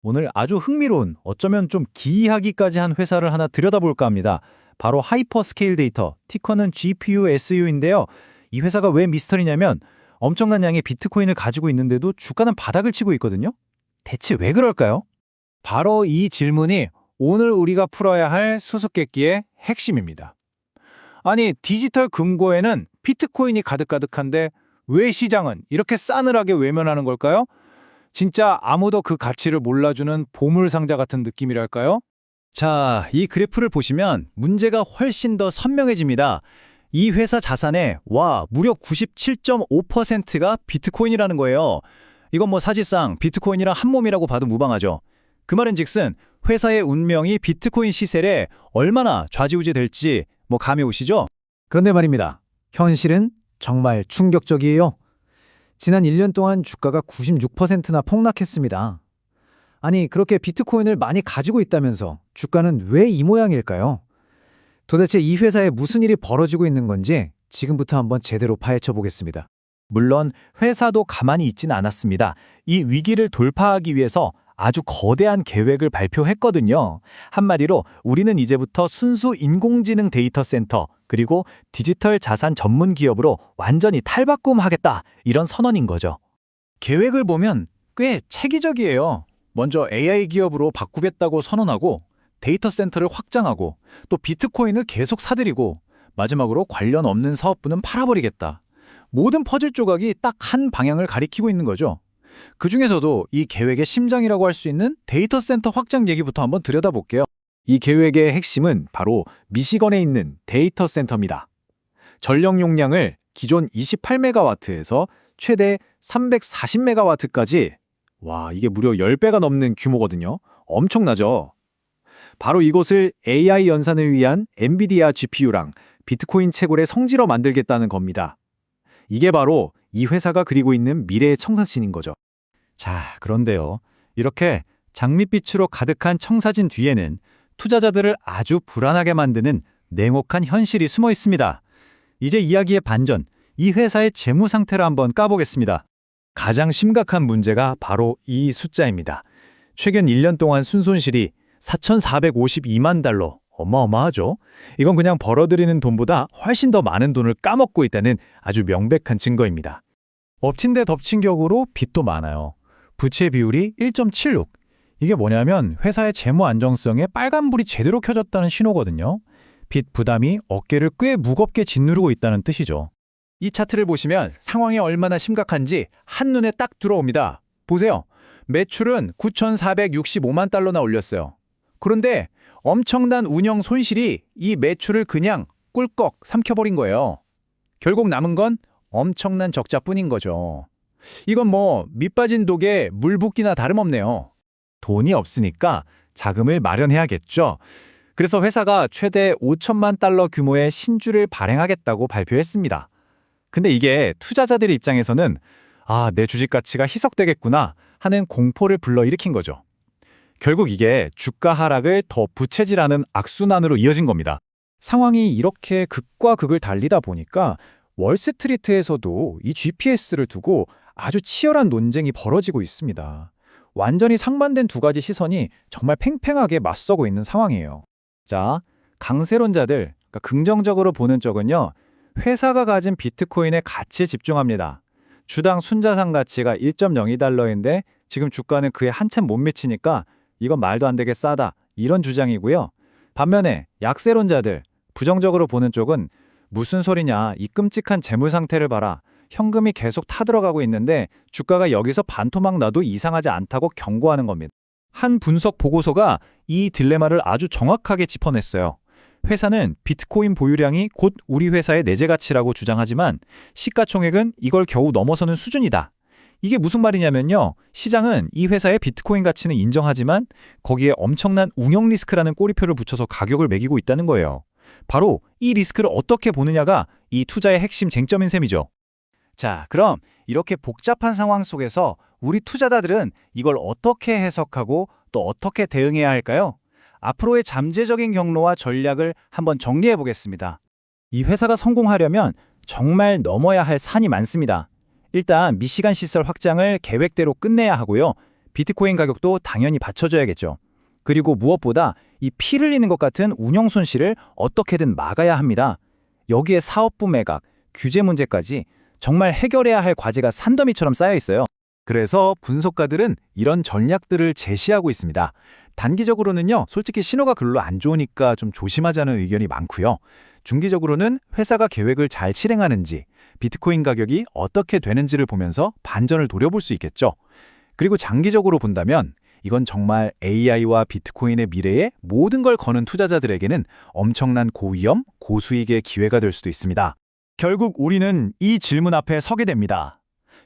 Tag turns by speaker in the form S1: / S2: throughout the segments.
S1: 오늘 아주 흥미로운, 어쩌면 좀 기이하기까지 한 회사를 하나 들여다볼까 합니다. 바로 하이퍼스케일 데이터, 티커는 GPUSU인데요. 이 회사가 왜 미스터리냐면 엄청난 양의 비트코인을 가지고 있는데도 주가는 바닥을 치고 있거든요. 대체 왜 그럴까요?
S2: 바로 이 질문이 오늘 우리가 풀어야 할 수수께끼의 핵심입니다. 아니, 디지털 금고에는 비트코인이 가득가득한데 왜 시장은 이렇게 싸늘하게 외면하는 걸까요? 진짜 아무도 그 가치를 몰라주는 보물상자 같은 느낌이랄까요?
S1: 자, 이 그래프를 보시면 문제가 훨씬 더 선명해집니다. 이 회사 자산의 무려 97.5%가 비트코인이라는 거예요. 이건 뭐 사실상 비트코인이랑 한 몸이라고 봐도 무방하죠. 그 말인즉슨 회사의 운명이 비트코인 시세에 얼마나 좌지우지 될지 감이 오시죠?
S2: 그런데 말입니다. 현실은 정말 충격적이에요. 지난 1년 동안 주가가 96%나 폭락했습니다. 아니, 그렇게 비트코인을 많이 가지고 있다면서 주가는 왜 이 모양일까요? 도대체 이 회사에 무슨 일이 벌어지고 있는 건지 지금부터 한번 제대로 파헤쳐 보겠습니다.
S1: 물론 회사도 가만히 있진 않았습니다. 이 위기를 돌파하기 위해서 아주 거대한 계획을 발표했거든요. 한마디로 우리는 이제부터 순수 인공지능 데이터 센터 그리고 디지털 자산 전문 기업으로 완전히 탈바꿈하겠다, 이런 선언인 거죠. 계획을 보면 꽤 체계적이에요. 먼저 AI 기업으로 바꾸겠다고 선언하고 데이터 센터를 확장하고 또 비트코인을 계속 사들이고 마지막으로 관련 없는 사업부는 팔아버리겠다. 모든 퍼즐 조각이 딱 한 방향을 가리키고 있는 거죠. 그 중에서도 이 계획의 심장이라고 할 수 있는 데이터 센터 확장 얘기부터 한번 들여다볼게요. 이 계획의 핵심은 바로 미시건에 있는 데이터 센터입니다. 전력 용량을 기존 28메가와트에서 최대 340메가와트까지, 이게 무려 10배가 넘는 규모거든요. 엄청나죠? 바로 이곳을 AI 연산을 위한 엔비디아 GPU랑 비트코인 채굴의 성지로 만들겠다는 겁니다. 이게 바로 이 회사가 그리고 있는 미래의 청사진인 거죠. 자, 그런데요. 이렇게 장밋빛으로 가득한 청사진 뒤에는 투자자들을 아주 불안하게 만드는 냉혹한 현실이 숨어 있습니다. 이제 이야기의 반전, 이 회사의 재무 상태를 한번 까보겠습니다. 가장 심각한 문제가 바로 이 숫자입니다. 최근 1년 동안 순손실이 4,452만 달러, 어마어마하죠? 이건 그냥 벌어들이는 돈보다 훨씬 더 많은 돈을 까먹고 있다는 아주 명백한 증거입니다. 엎친 데 덮친 격으로 빚도 많아요. 부채 비율이 1.76. 이게 뭐냐면 회사의 재무 안정성에 빨간불이 제대로 켜졌다는 신호거든요. 빚 부담이 어깨를 꽤 무겁게 짓누르고 있다는 뜻이죠. 이 차트를 보시면 상황이 얼마나 심각한지 한눈에 딱 들어옵니다. 보세요. 매출은 9,465만 달러나 올렸어요. 그런데 엄청난 운영 손실이 이 매출을 그냥 꿀꺽 삼켜버린 거예요. 결국 남은 건 엄청난 적자뿐인 거죠. 이건 밑 빠진 독에 물 붓기나 다름없네요. 돈이 없으니까 자금을 마련해야겠죠. 그래서 회사가 최대 5천만 달러 규모의 신주를 발행하겠다고 발표했습니다. 근데 이게 투자자들 입장에서는 내 주식 가치가 희석되겠구나 하는 공포를 불러일으킨 거죠. 결국 이게 주가 하락을 더 부채질하는 악순환으로 이어진 겁니다. 상황이 이렇게 극과 극을 달리다 보니까 월스트리트에서도 이 GPS를 두고 아주 치열한 논쟁이 벌어지고 있습니다. 완전히 상반된 두 가지 시선이 정말 팽팽하게 맞서고 있는 상황이에요. 자, 강세론자들, 그러니까 긍정적으로 보는 쪽은요, 회사가 가진 비트코인의 가치에 집중합니다. 주당 순자산 가치가 1.02달러인데 지금 주가는 그에 한참 못 미치니까 이건 말도 안 되게 싸다, 이런 주장이고요. 반면에 약세론자들, 부정적으로 보는 쪽은 무슨 소리냐, 이 끔찍한 재무 상태를 봐라. 현금이 계속 타들어가고 있는데 주가가 여기서 반토막 나도 이상하지 않다고 경고하는 겁니다. 한 분석 보고서가 이 딜레마를 아주 정확하게 짚어냈어요. 회사는 비트코인 보유량이 곧 우리 회사의 내재 가치라고 주장하지만 시가총액은 이걸 겨우 넘어서는 수준이다. 이게 무슨 말이냐면요. 시장은 이 회사의 비트코인 가치는 인정하지만 거기에 엄청난 운영 리스크라는 꼬리표를 붙여서 가격을 매기고 있다는 거예요. 바로 이 리스크를 어떻게 보느냐가 이 투자의 핵심 쟁점인 셈이죠. 자, 그럼 이렇게 복잡한 상황 속에서 우리 투자자들은 이걸 어떻게 해석하고 또 어떻게 대응해야 할까요? 앞으로의 잠재적인 경로와 전략을 한번 정리해 보겠습니다. 이 회사가 성공하려면 정말 넘어야 할 산이 많습니다. 일단 미시간 시설 확장을 계획대로 끝내야 하고요. 비트코인 가격도 당연히 받쳐줘야겠죠. 그리고 무엇보다 이 피 흘리는 것 같은 운영 손실을 어떻게든 막아야 합니다. 여기에 사업부 매각, 규제 문제까지 정말 해결해야 할 과제가 산더미처럼 쌓여 있어요.
S3: 그래서 분석가들은 이런 전략들을 제시하고 있습니다. 단기적으로는요, 솔직히 신호가 별로 안 좋으니까 좀 조심하자는 의견이 많고요. 중기적으로는 회사가 계획을 잘 실행하는지, 비트코인 가격이 어떻게 되는지를 보면서 반전을 노려볼 수 있겠죠. 그리고 장기적으로 본다면 이건 정말 AI와 비트코인의 미래에 모든 걸 거는 투자자들에게는 엄청난 고위험, 고수익의 기회가 될 수도 있습니다.
S1: 결국 우리는 이 질문 앞에 서게 됩니다.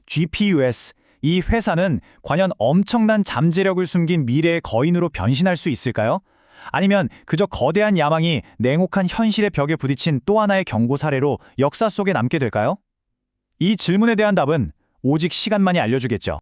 S1: GPUS, 이 회사는 과연 엄청난 잠재력을 숨긴 미래의 거인으로 변신할 수 있을까요? 아니면 그저 거대한 야망이 냉혹한 현실의 벽에 부딪힌 또 하나의 경고 사례로 역사 속에 남게 될까요? 이 질문에 대한 답은 오직 시간만이 알려주겠죠.